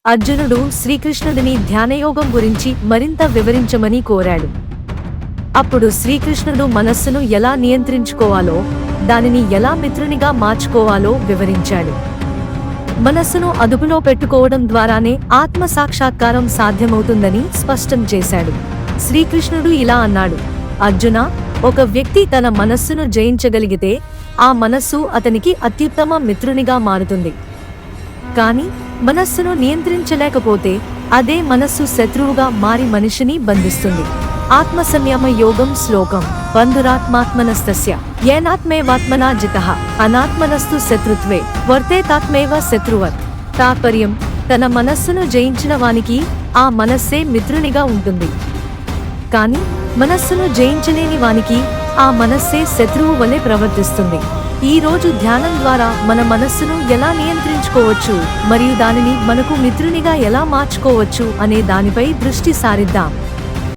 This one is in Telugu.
అర్జునుడు శ్రీకృష్ణుడిని ధ్యానయోగం గురించి మరింత వివరించమని కోరాడు. అప్పుడు శ్రీకృష్ణుడు మనస్సును ఎలా నియంత్రించుకోవాలో, దానిని ఎలా మిత్రునిగా మార్చుకోవాలో వివరించాడు. మనస్సును అదుపులో పెట్టుకోవడం ద్వారానే ఆత్మ సాక్షాత్కారం సాధ్యమవుతుందని స్పష్టం చేశాడు. శ్రీకృష్ణుడు ఇలా అన్నాడు: అర్జునా, ఒక వ్యక్తి తన మనస్సును జయించగలిగితే ఆ మనస్సు అతనికి అత్యుత్తమ మిత్రునిగా మారుతుంది. కానీ మనస్సును నియంత్రించలేకపోతే అదే మనస్సు శత్రువుగా మారి మనిషిని బంధిస్తుంది. ఆత్మ సంయమ యోగం శ్లోకం బంధురాత్మాత్మనస్తస్య ఏనాత్మేవాత్మనా జితః అనాత్మనస్తు శత్రుత్వే వర్తేతాత్మేవ శత్రువత్. తాత్పర్యం: తన మనస్సును జయించిన వానికి ఆ మనస్సే మిత్రునిగా ఉంటుంది. కానీ మనస్సును జయించలేని వానికి ఆ మనస్సే శత్రువు వలె ప్రవర్తిస్తుంది. ఈ రోజు ధ్యానం ద్వారా మన మనస్సును ఎలా నియంత్రించుకోవచ్చు మరియు దానిని మనకు మిత్రునిగా ఎలా మార్చుకోవచ్చు అనే దానిపై దృష్టి సారిద్దాం.